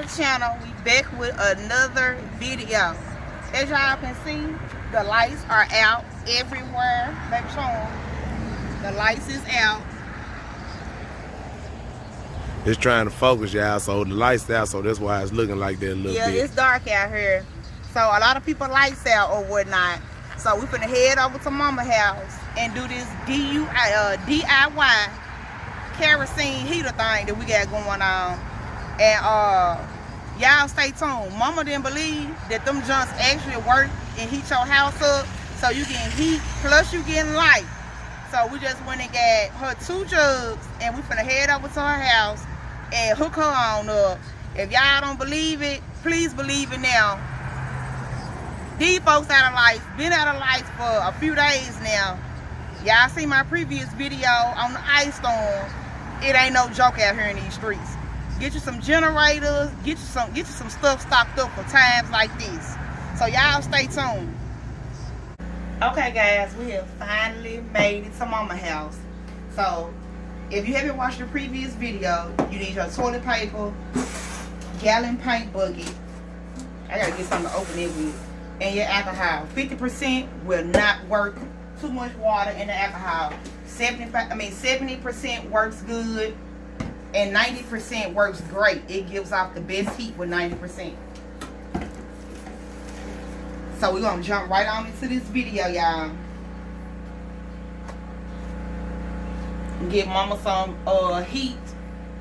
the channel. We back with another video. As y'all can see, the lights are out everywhere. Baby, show 'em. The lights is out. It's trying to focus, y'all, so the lights out, so that's why it's looking like that a little bit. Yeah, it's dark out here. So a lot of people lights out or whatnot. So we finna head over to Mama house and do this DIY kerosene heater thing that we got going on. And y'all stay tuned. Mama didn't believe that them junks actually work and heat your house up, so you getting heat plus you getting light. So we just went and got her 2 jugs and we finna head over to her house and hook her on up. If y'all don't believe it, please believe it now. These folks out of lights, been out of lights for a few days now. Y'all seen my previous video on the ice storm. It ain't no joke out here in these streets. Get you some generators, get you some stuff stocked up for times like this. So y'all stay tuned. Okay guys, we have finally made it to Mama house. So if you haven't watched the previous video, you need your toilet paper, gallon paint bucket. I gotta get something to open it with. And your alcohol. 50% will not work. Too much water in the alcohol. 70% works good, and 90% works great. It gives off the best heat with 90%. So we're gonna jump right on into this video, y'all. Get Mama some heat.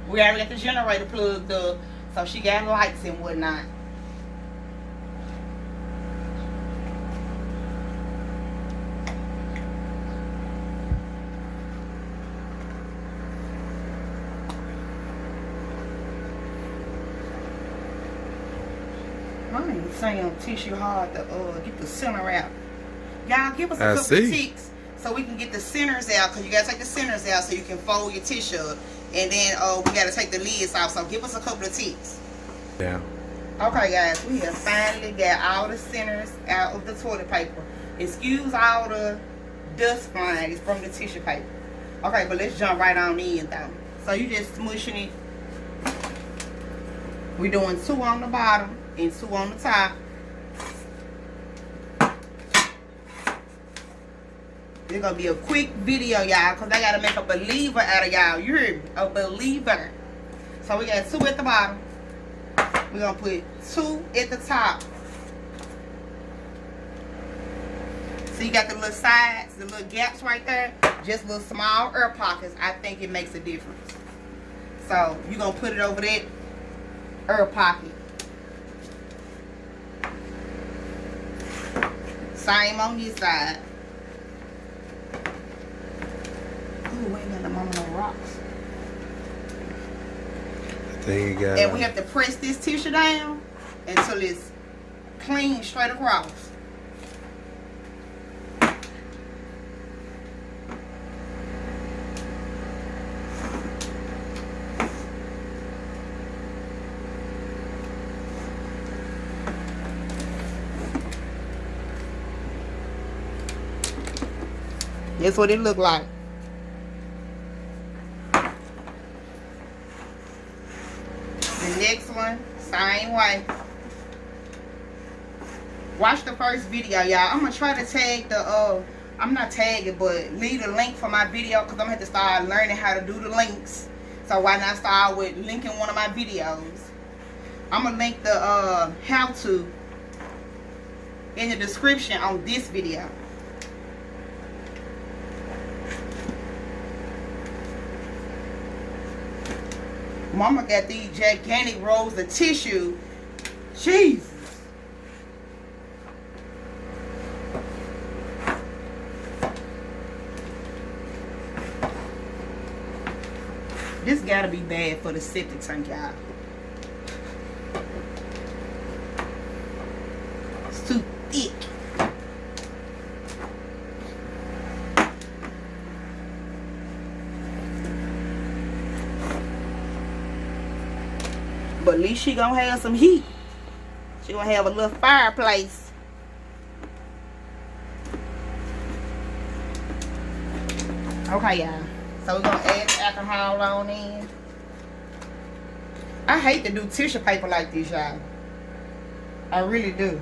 We already got the generator plugged up, so she got lights and whatnot. I ain't saying tissue hard to get the center out. Y'all give us a couple of ticks so we can get the centers out, because you gotta take the centers out so you can fold your tissue up. And then we gotta take the lids off, so give us a couple of ticks. Yeah. Okay guys, we have finally got all the centers out of the toilet paper. Excuse all the dust flying, it's from the tissue paper. Okay, but let's jump right on in though. So you just smushing it. We're doing 2 on the bottom and 2 on the top. It's gonna be a quick video, y'all, because I gotta make a believer out of y'all. You heard me? A believer. So we got 2 at the bottom. We're gonna put 2 at the top. So you got the little sides, the little gaps right there, just little small air pockets. I think it makes a difference. So you're gonna put it over that air pocket. Same on this side. Ooh, we ain't got them on no rocks. And we have to press this tissue down until it's clean straight across. That's what it look like. The next one, same way. Watch the first video, y'all. I'm gonna try to tag the I'm not tagging, but leave a link for my video, because I'm gonna have to start learning how to do the links. So why not start with linking one of my videos? I'm gonna link the how-to in the description on this video. Mama got these gigantic rolls of tissue. Jesus. This gotta be bad for the septic tank, y'all. It's too thick. But at least she gonna have some heat. She gonna have a little fireplace. Okay, y'all. So we're gonna add the alcohol on in. I hate to do tissue paper like this, y'all. I really do.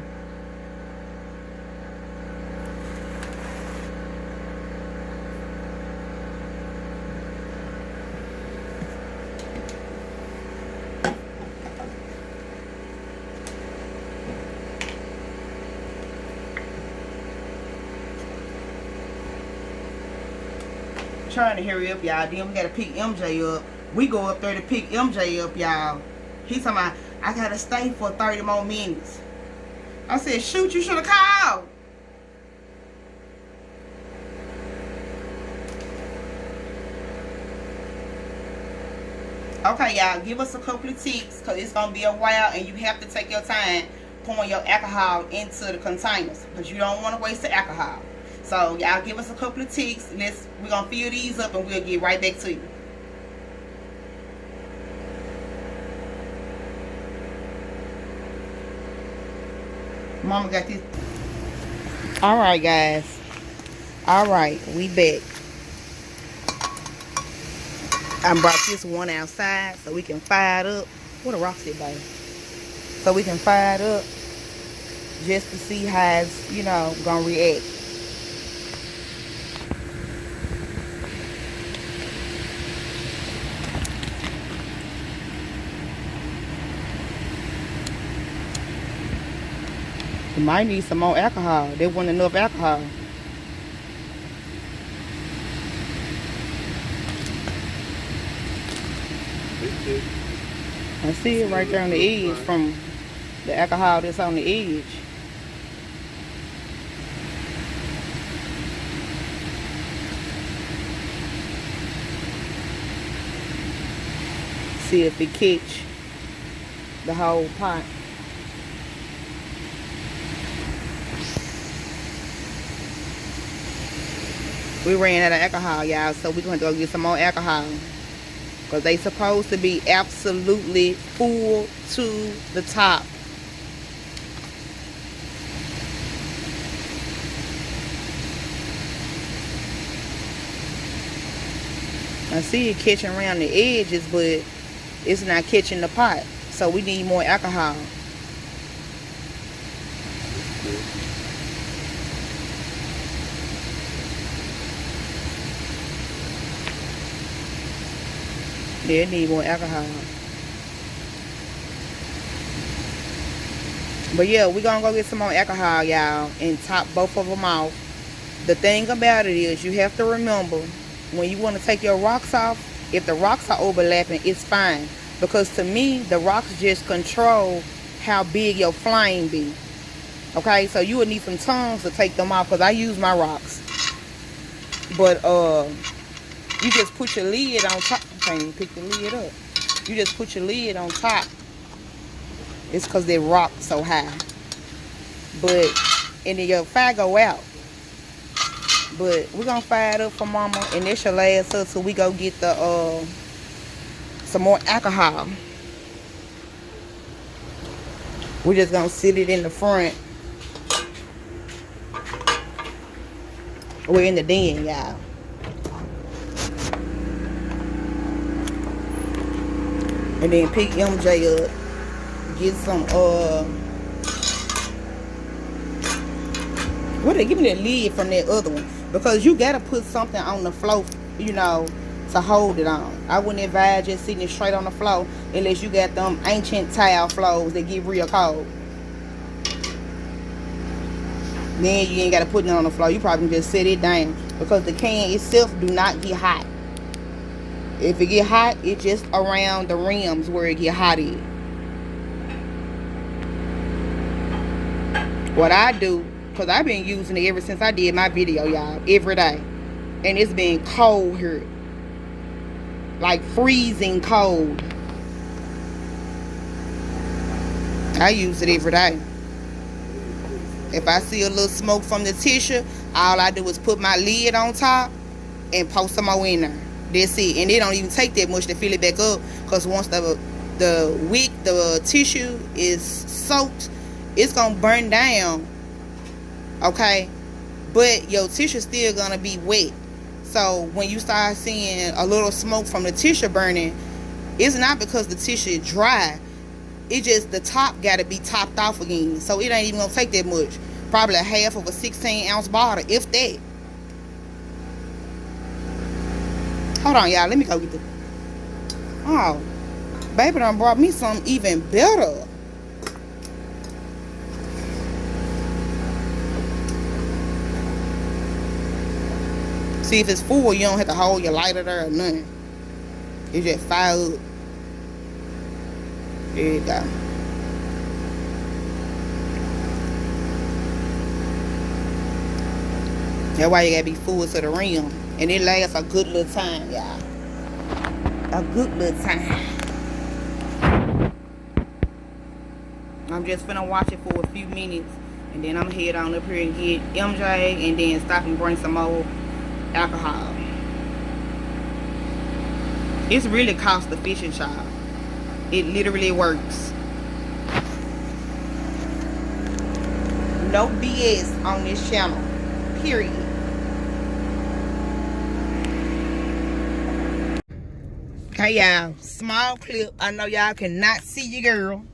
Trying to hurry up, y'all. Then we gotta pick MJ up. We go up there to pick MJ up, y'all. He's talking about, I gotta stay for 30 more minutes. I said, shoot, you should have called. Okay, y'all, give us a couple of ticks, because it's going to be a while, and you have to take your time pouring your alcohol into the containers, because you don't want to waste the alcohol. So, y'all give us a couple of ticks. We're going to fill these up, and we'll get right back to you. Mama got this. All right, guys. All right, we back. I brought this one outside so we can fire it up. What a rocks it, baby. So we can fire it up just to see how it's, you know, gonna react. You might need some more alcohol. There wasn't enough alcohol. I see it right there on the edge from the alcohol that's on the edge. See if it catch the whole pot. We ran out of alcohol, y'all, so we're going to go get some more alcohol. Because they supposed to be absolutely full to the top. I see it catching around the edges, but it's not catching the pot. So we need more alcohol. They need more alcohol. But yeah, we're going to go get some more alcohol, y'all, and top both of them off. The thing about it is you have to remember, when you want to take your rocks off, if the rocks are overlapping, it's fine. Because to me, the rocks just control how big your flame be. Okay, so you would need some tongs to take them off, because I use my rocks. But you just put your lid on top. I can't even pick the lid up. You just put your lid on top. It's because they rock so high. But, and then your fire go out. But we're going to fire it up for Mama. And this should last us till we go get the, some more alcohol. We're just going to sit it in the front. We're in the den, y'all. And then pick MJ up. Get some, give me the lid from that other one. Because you got to put something on the floor, you know, to hold it on. I wouldn't advise just sitting it straight on the floor unless you got them ancient tile floors that get real cold. Then you ain't got to put it on the floor. You probably can just set it down. Because the can itself do not get hot. If it get hot, it's just around the rims where it get hot in. What I do, because I've been using it ever since I did my video, y'all, every day. And it's been cold here. Like freezing cold. I use it every day. If I see a little smoke from the tissue, all I do is put my lid on top and pour some more in there. That's it. And it don't even take that much to fill it back up, because once the wick, the tissue is soaked, it's gonna burn down. Okay, but your tissue still gonna be wet. So when you start seeing a little smoke from the tissue burning, It's not because the tissue is dry. It just the top got to be topped off again. So it ain't even going to take that much. Probably a half of a 16-ounce bottle, if that. Hold on, y'all. Let me go get the... Oh, baby done brought me something even better. See, if it's full, you don't have to hold your lighter there or nothing. It's just fire up. There you go. That's why you gotta be full to the rim. And it lasts a good little time, y'all. A good little time. I'm just finna watch it for a few minutes. And then I'm gonna head on up here and get MJ. And then stop and bring some more alcohol. It's really cost efficient, y'all. It literally works. No BS on this channel. Period. Okay, y'all. Small clip. I know y'all cannot see your girl.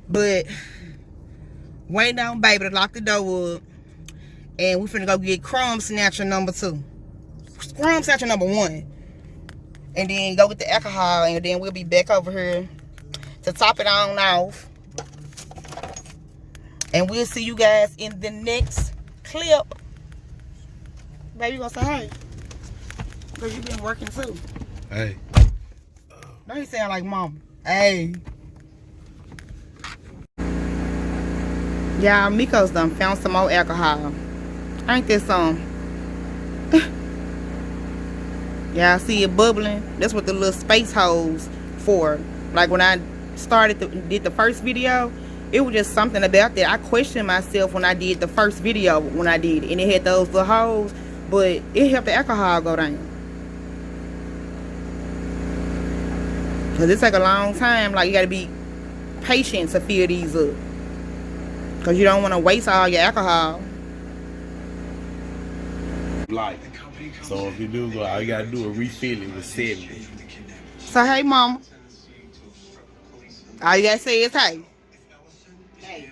But waiting on baby to lock the door up. And we finna go get crumb snatcher number 2. Crumb snatcher number 1. And then go get the alcohol. And then we'll be back over here to top it on off. And we'll see you guys in the next clip. Baby, you gonna say hey? Because you been working too. Hey. Don't you sound like mom? Hey. Y'all, Miko's done found some more alcohol. Ain't this some? Y'all see it bubbling? That's what the little space holes for. Like when I did the first video, it was just something about that. I questioned myself when I did the first video when I did it. And it had those little holes. But it helped the alcohol go down. Because it take a long time. Like, you got to be patient to fill these up. Because you don't want to waste all your alcohol. Like, so if you do go, all you got to do is refill it with 70. So, hey, mama. All you got to say is hey. Hey.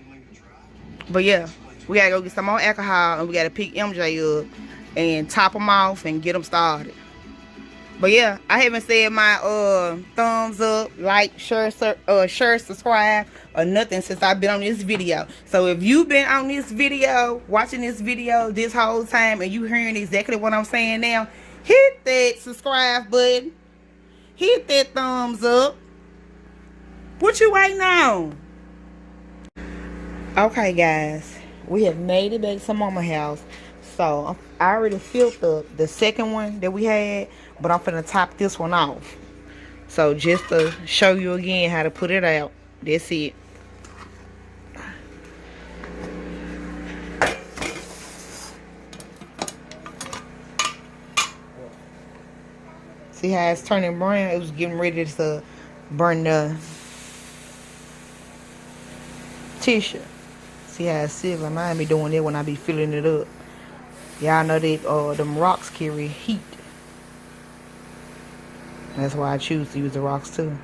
But, yeah. We got to go get some more alcohol. And we got to pick MJ up. And top them off and get them started. But yeah, I haven't said my thumbs up, like, share, subscribe, or nothing since I've been on this video. So if you've been on this video, watching this video this whole time, and you hearing exactly what I'm saying now, hit that subscribe button. Hit that thumbs up. What you waiting on? Okay, guys. We have made it back to mama house. So I already filled up the second one that we had, but I'm finna top this one off. So just to show you again how to put it out. That's it. See how it's turning brown? It was getting ready to burn the tissue. See how it's silver? Mine be doing that when I be filling it up. Y'all know that them rocks carry heat. That's why I choose to use the rocks too.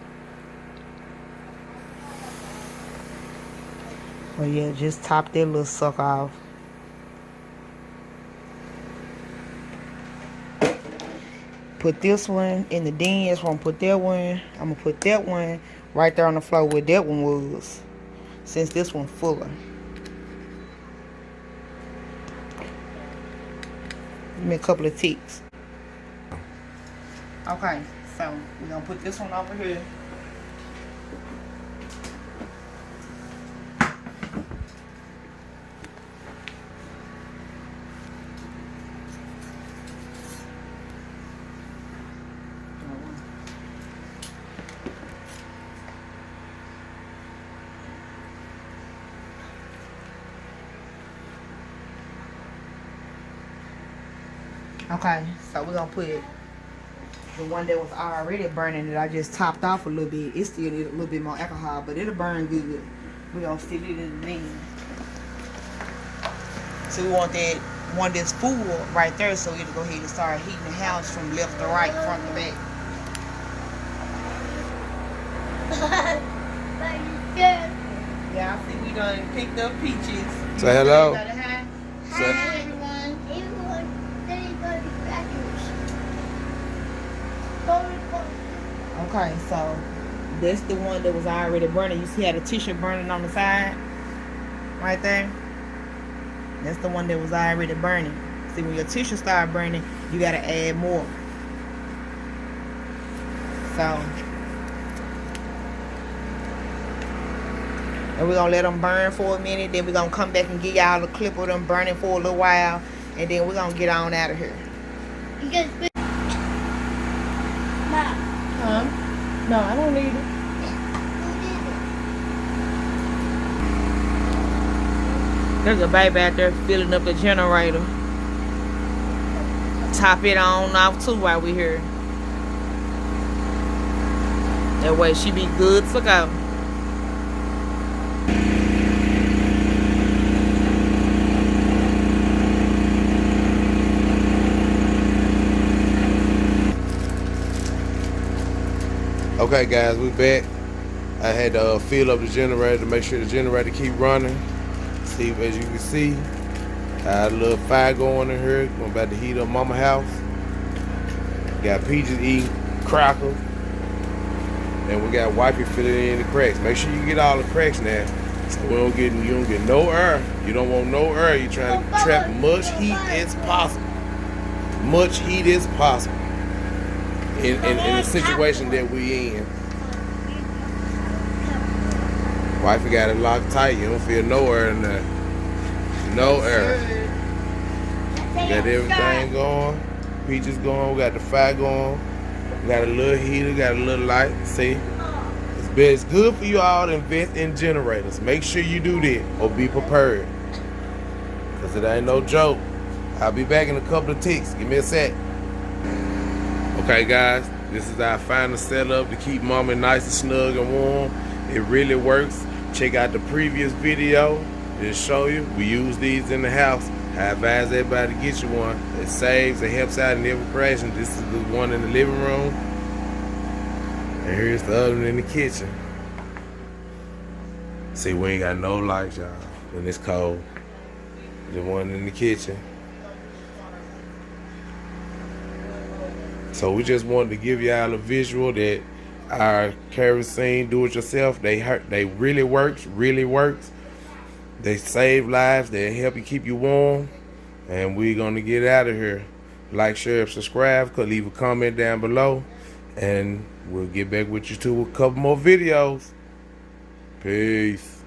Well, yeah, just top that little sucker off. Put this one in the den. So I'm gonna put that one. I'm gonna put that one right there on the floor where that one was, since this one's fuller. Give me a couple of ticks. Okay, so we're gonna put this one over here. Okay, so we're gonna put the one that was already burning that I just topped off a little bit. It still needs a little bit more alcohol, but it'll burn good. We're gonna stick it in the bin. So we want that one that's full right there, so it'll go ahead and start heating the house from left to right, front to back. Yeah, I see we done picked up peaches. Say hello. Hi. Say- Hi, everyone. Okay, so that's the one that was already burning. You see how the tissue burning on the side? Right there? That's the one that was already burning. See, when your tissue start burning, you gotta add more. So, and we're gonna let them burn for a minute. Then we're gonna come back and get y'all a clip of them burning for a little while. And then we're gonna get on out of here. Huh? No, I don't need it. There's a baby out there filling up the generator. Top it on off too while we're here. That way she be good to go. Okay, guys, we back. I had to fill up the generator to make sure the generator keep running. See, as you can see, I had a little fire going in here. I'm about to heat up mama's house. Got Peaches eating crackers. And we got wifey filling in the cracks. Make sure you get all the cracks now. So you don't get no air. You don't want no air. You're trying to trap much heat as possible. Much heat as possible. In the situation that we in. Wifey got it locked tight. You don't feel no air in there. No air. We got everything going. Peaches going. We got the fire going. We got a little heater. Got a little light. See? It's good for you all to invest in generators. Make sure you do that or be prepared. Because it ain't no joke. I'll be back in a couple of ticks. Give me a sec. Okay, guys. This is our final setup to keep mama nice and snug and warm. It really works. Check out the previous video. It'll show you. We use these in the house. I advise everybody to get you one. It saves, it helps out in every creation. This is the one in the living room. And here's the other one in the kitchen. See, we ain't got no lights, y'all, when it's cold. The one in the kitchen. So we just wanted to give y'all a visual that our kerosene do-it-yourself, they really works. They save lives, they help you keep you warm. And we're gonna get out of here. Like, share, subscribe, leave a comment down below. And we'll get back with you too with a couple more videos. Peace.